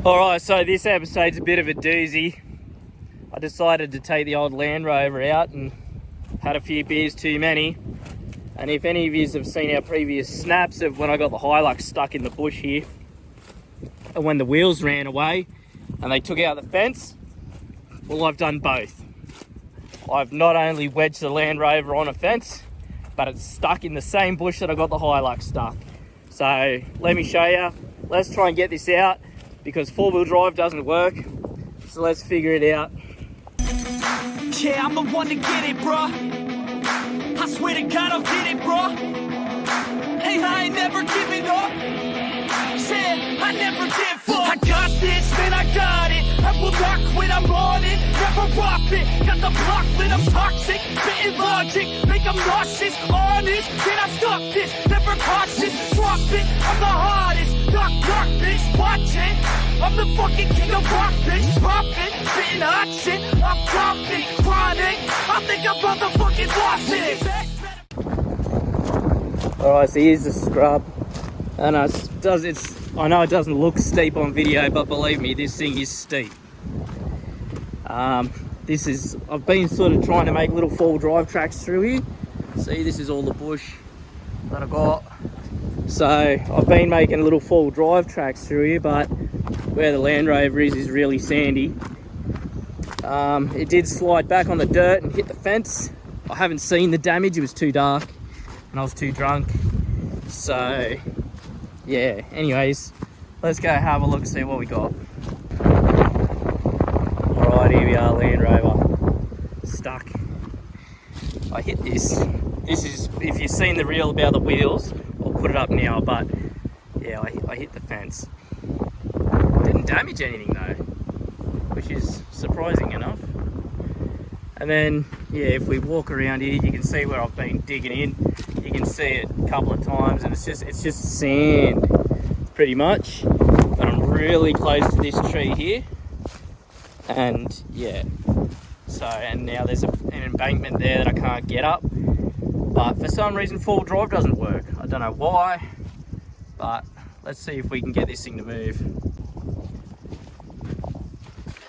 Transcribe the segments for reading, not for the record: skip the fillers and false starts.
Alright, so this episode's a bit of a doozy. I decided to take the old Land Rover out and had a few beers too many. And if any of you have seen our previous snaps of when I got the Hilux stuck in the bush here, and when the wheels ran away and they took out the fence, well, I've done both. I've not only wedged the Land Rover on a fence, but it's stuck in the same bush that I got the Hilux stuck. So let me show you. Let's try and get this out, because four-wheel drive doesn't work. So let's figure it out. Yeah, I'm the one to get it, bro. I swear to God, I'll get it, bro. Hey, I ain't never giving up. Said I never give up. I got this, man, I got it. I will not quit, I'm on it. Never rock it. Got the block lit, I'm toxic. Spitting logic, make them nauseous. Honest, can I stop this? Never cautious, drop it. I'm the hardest. Knock, knock, bitch, watch it. I'm the fucking king of rock, bitch. Poppin', spitting hot shit. I'm topic, chronic. I think I'm motherfucking lost it. Alright, so here's the scrub. And I know it doesn't look steep on video, but believe me, this thing is steep. I've been sort of trying to make little four-wheel drive tracks through here. See, this is all the bush that I got. So I've been making little four-wheel drive tracks through here, but where the Land Rover is really sandy. It did slide back on the dirt and hit the fence. I haven't seen the damage, it was too dark and I was too drunk. So yeah, anyways, let's go have a look, see what we got. Alright, here we are, Land Rover. Stuck. I hit this. This is, if you've seen the reel about the wheels, I'll put it up now, but yeah, I hit the fence. Didn't damage anything though, which is surprising enough. And then, yeah, if we walk around here, you can see where I've been digging in. You can see it a couple of times, and it's just sand, pretty much. But I'm really close to this tree here, and yeah. So, and now there's an embankment there that I can't get up. But for some reason, four-wheel drive doesn't work. I don't know why, but let's see if we can get this thing to move.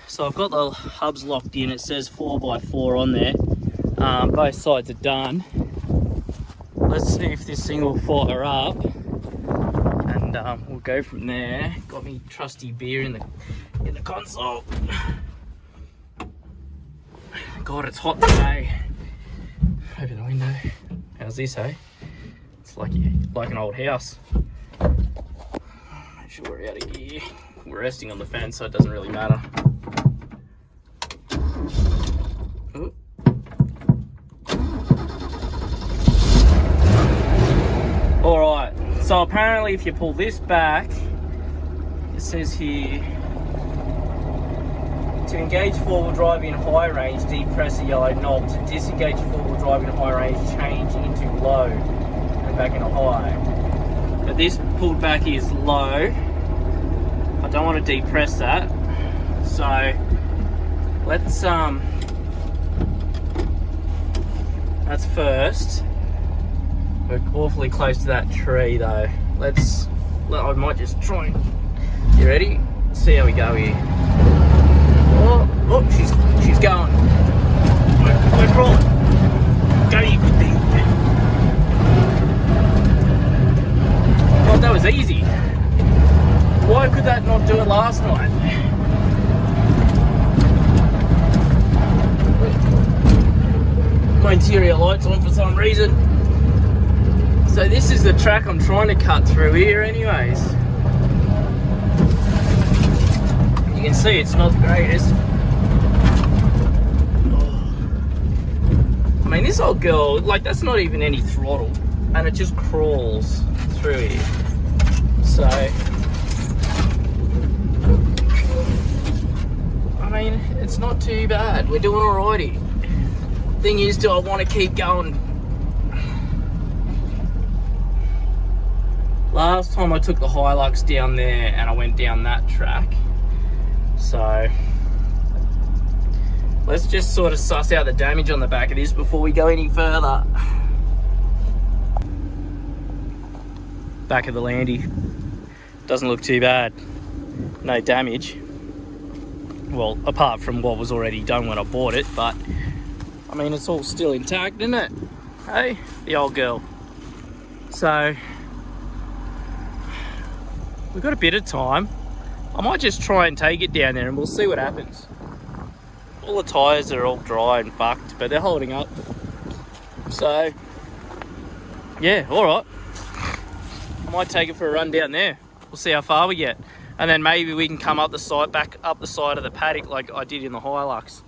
So I've got the hubs locked in. It says 4x4 on there. Both sides are done. Let's see if this thing will fire up, and we'll go from there. Got me trusty beer in the console. God, it's hot today. Open the window. How's this, eh? It's like an old house. Make sure we're out of gear. We're resting on the fence, so it doesn't really matter. Ooh. Alright, so apparently if you pull this back, it says here, to engage four-wheel drive in high range, depress the yellow knob. To disengage four-wheel drive in high range, change into low and back into high. But this pulled back is low. I don't want to depress that. So let's that's first. We're awfully close to that tree though. I might just try and, you ready? Let's see how we go here. Oh, she's going. We're crawling. Go, you good thing. God, that was easy. Why could that not do it last night? My interior light's on for some reason. So this is the track I'm trying to cut through here anyways. You can see it's not the greatest. I mean, this old girl, like, that's not even any throttle, and it just crawls through here. So, I mean, it's not too bad. We're doing alrighty. Thing is, do I want to keep going? Last time I took the Hilux down there and I went down that track. So let's just sort of suss out the damage on the back of this before we go any further. Back of the Landy. Doesn't look too bad. no damage. Well, apart from what was already done when I bought it, but I mean, it's all still intact, isn't it? Hey, the old girl. So we've got a bit of time. I might just try and take it down there and we'll see what happens. All the tyres are all dry and fucked, but they're holding up. So yeah, all right. I might take it for a run down there. We'll see how far we get. And then maybe we can come up the side, back up the side of the paddock like I did in the Hilux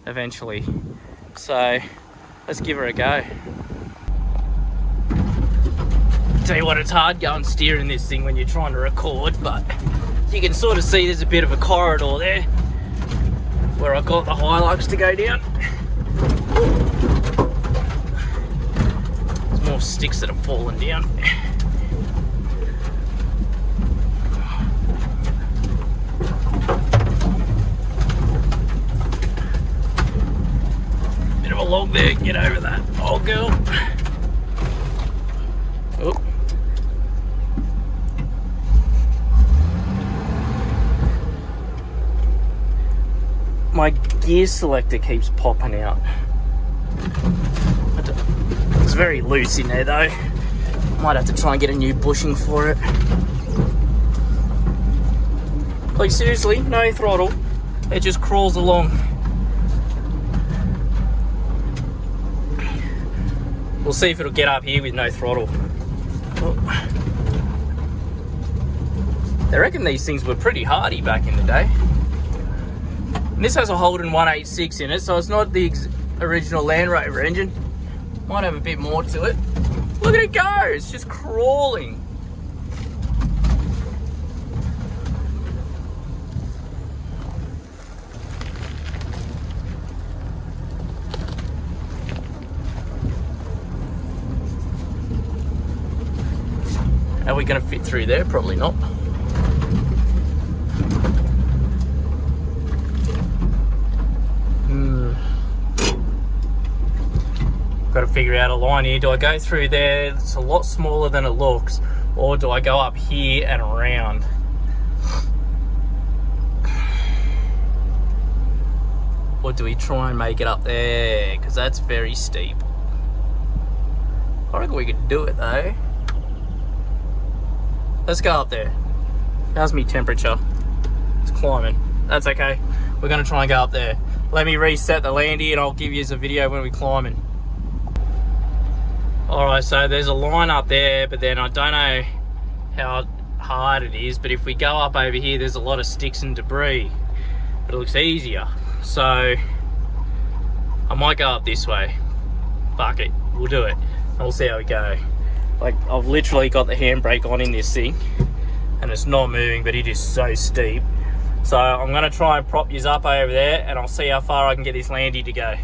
eventually. So let's give her a go. Tell you what, it's hard going steering this thing when you're trying to record, but you can sort of see there's a bit of a corridor there where I got the Hilux to go down. There's more sticks that have fallen down. Bit of a log there, get over that old girl. Oh. My gear selector keeps popping out. It's very loose in there though. Might have to try and get a new bushing for it. Like seriously, no throttle. It just crawls along. We'll see if it'll get up here with no throttle. Oh. They reckon these things were pretty hardy back in the day. And this has a Holden 186 in it, so it's not the original Land Rover engine. Might have a bit more to it. Look at it go, it's just crawling. Are we going to fit through there? Probably not. Got to figure out a line here. Do I go through there? It's a lot smaller than it looks, or do I go up here and around? Or do we try and make it up there? Because that's very steep. I reckon we could do it though. Let's go up there. How's me temperature? It's climbing. That's okay. We're going to try and go up there. Let me reset the landy and I'll give you a video when we're climbing. Alright, so there's a line up there, but then I don't know how hard it is, but if we go up over here, there's a lot of sticks and debris. But it looks easier. So I might go up this way. Fuck it. We'll do it. We'll see how we go. Like, I've literally got the handbrake on in this thing and it's not moving, but it is so steep. So I'm going to try and prop yous up over there and I'll see how far I can get this landy to go.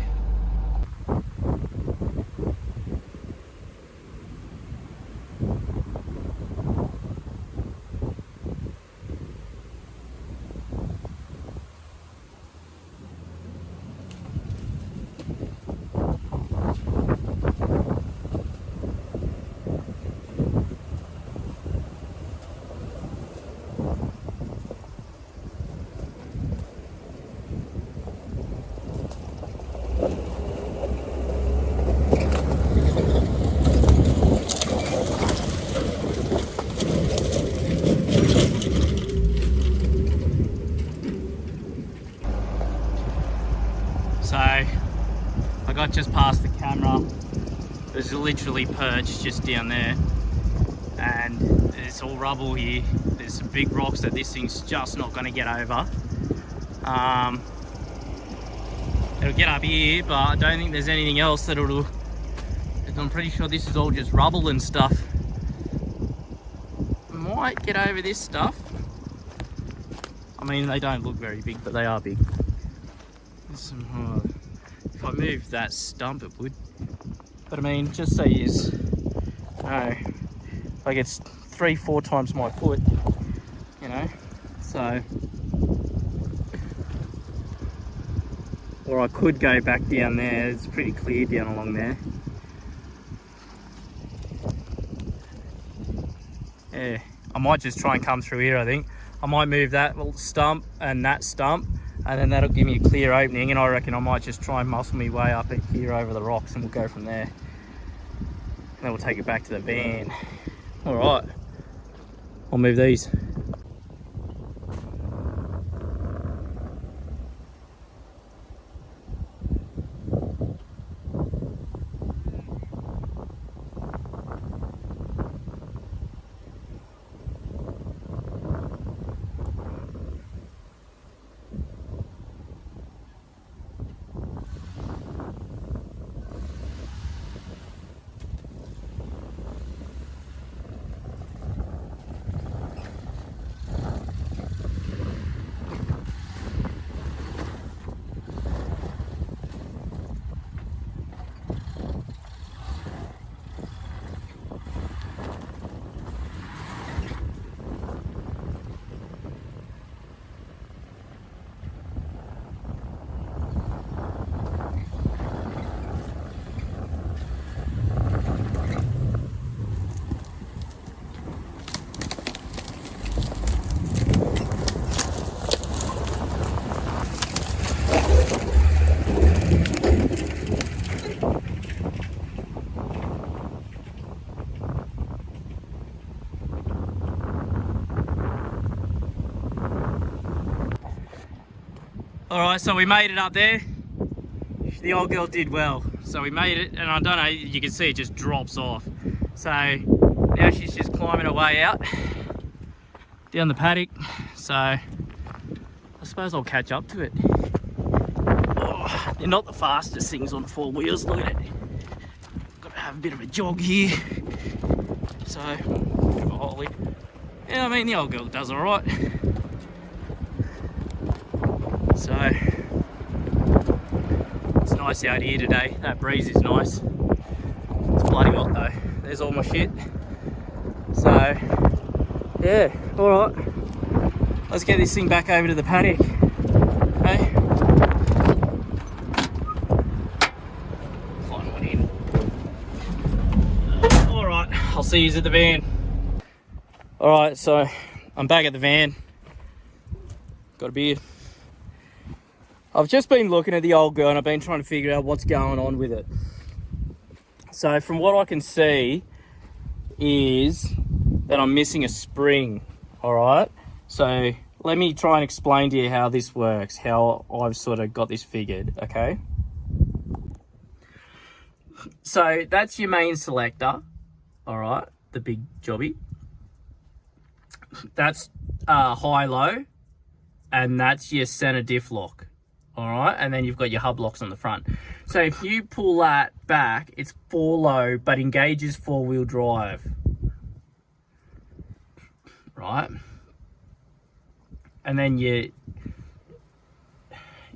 So I got just past the camera. There's literally perch just down there, and it's all rubble here. There's some big rocks that this thing's just not going to get over. It'll get up here, but I don't think there's anything else that it'll. I'm pretty sure this is all just rubble and stuff. Might get over this stuff. I mean, they don't look very big, but they are big. There's some, if I moved that stump, it would. But I mean, just say is, like it's 3-4 times my foot, you know. So, or I could go back down there. It's pretty clear down along there. Yeah, I might just try and come through here. I think I might move that little stump and that stump, and then that'll give me a clear opening, and I reckon I might just try and muscle my way up here over the rocks, and we'll go from there. And then we'll take it back to the van. All right, I'll move these. All right, so we made it up there. The old girl did well. So we made it, and I don't know, you can see it just drops off. So now she's just climbing her way out down the paddock. So I suppose I'll catch up to it. Oh, they're not the fastest things on 4 wheels, look at it. Gotta have a bit of a jog here. So, a bit of a ollie. Yeah, I mean, the old girl does all right. So, it's nice out here today. That breeze is nice. It's bloody hot though. There's all my shit. So, yeah, alright. Let's get this thing back over to the paddock. Okay? Find one in. Alright, I'll see you at the van. Alright, so I'm back at the van. Got a beer. I've just been looking at the old girl and I've been trying to figure out what's going on with it. So from what I can see is that I'm missing a spring, all right? So let me try and explain to you how this works, how I've sort of got this figured, okay? So that's your main selector, all right? The big jobby. That's high-low, and that's your center diff lock. All right, and then you've got your hub locks on the front. So if you pull that back, it's 4 low, but engages 4-wheel drive. Right? And then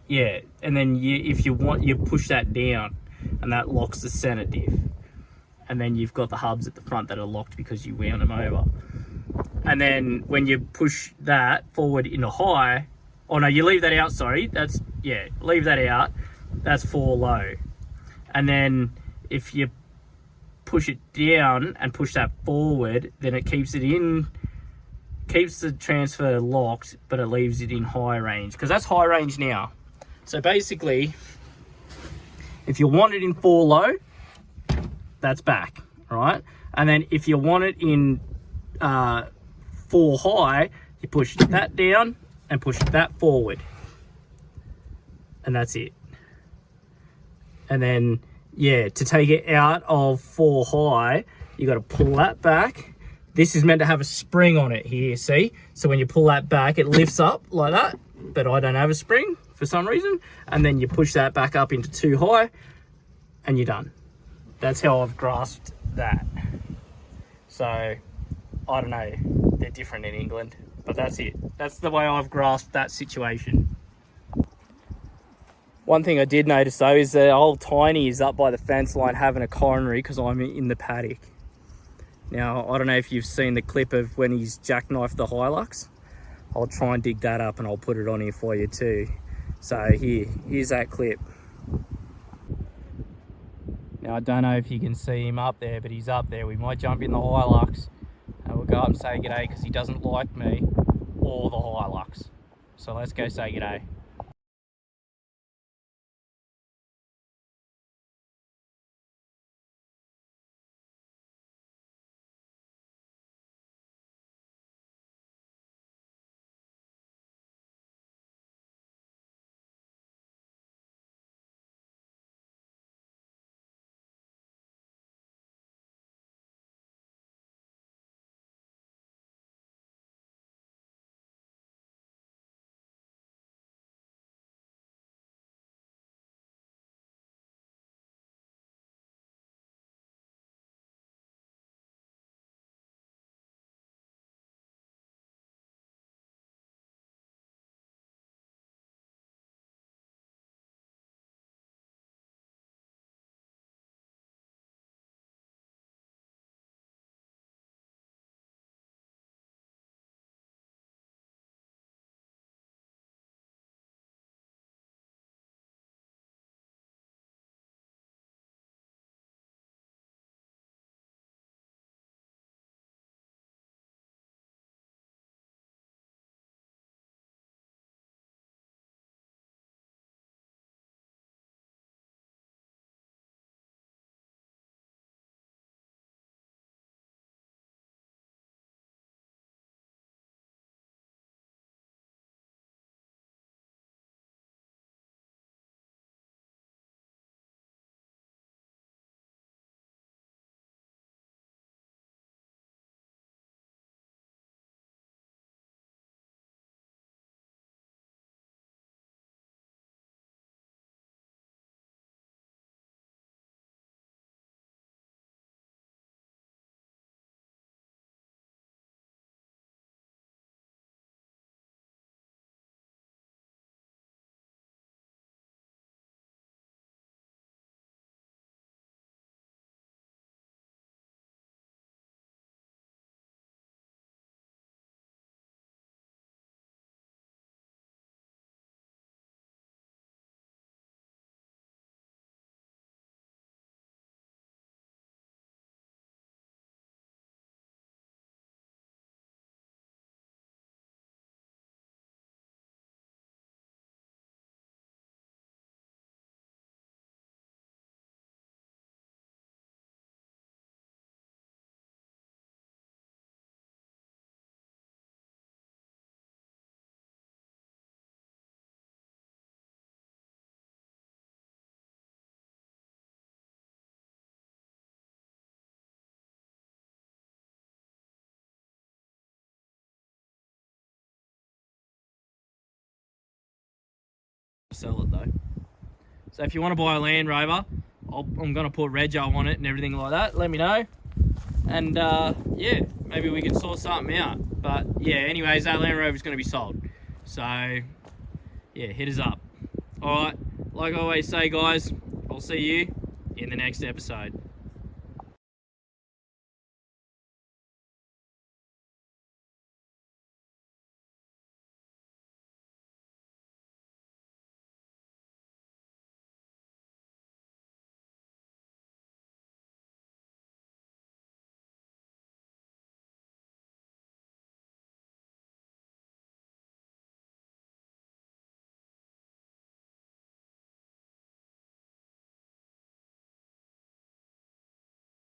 if you want, you push that down, and that locks the center diff. And then you've got the hubs at the front that are locked because you wound them over. And then when you push that forward into high, oh no, you leave that out, sorry. Leave that out. That's 4 low. And then if you push it down and push that forward, then it keeps the transfer locked, but it leaves it in high range, because that's high range now. So basically, if you want it in 4 low, that's back, all right? And then if you want it in 4 high, you push that down and push that forward, and that's it. And then, yeah, to take it out of 4 high, you got to pull that back. This is meant to have a spring on it here, see? So when you pull that back, it lifts up like that, but I don't have a spring for some reason. And then you push that back up into 2 high, and you're done. That's how I've grasped that. So, I don't know, they're different in England, but that's it. That's the way I've grasped that situation. One thing I did notice though is that old Tiny is up by the fence line having a coronary because I'm in the paddock. Now, I don't know if you've seen the clip of when he's jackknifed the Hilux. I'll try and dig that up and I'll put it on here for you too. So here's that clip. Now, I don't know if you can see him up there, but he's up there. We might jump in the Hilux and we'll go up and say g'day because he doesn't like me. or the Hilux. So let's go say g'day. Sell it though. So if you want to buy a Land Rover, I'm going to put Rego on it and everything like that. Let me know. And yeah, maybe we can sort something out. But yeah, anyways, that Land Rover is going to be sold. So yeah, hit us up. Alright, like I always say guys, I'll see you in the next episode.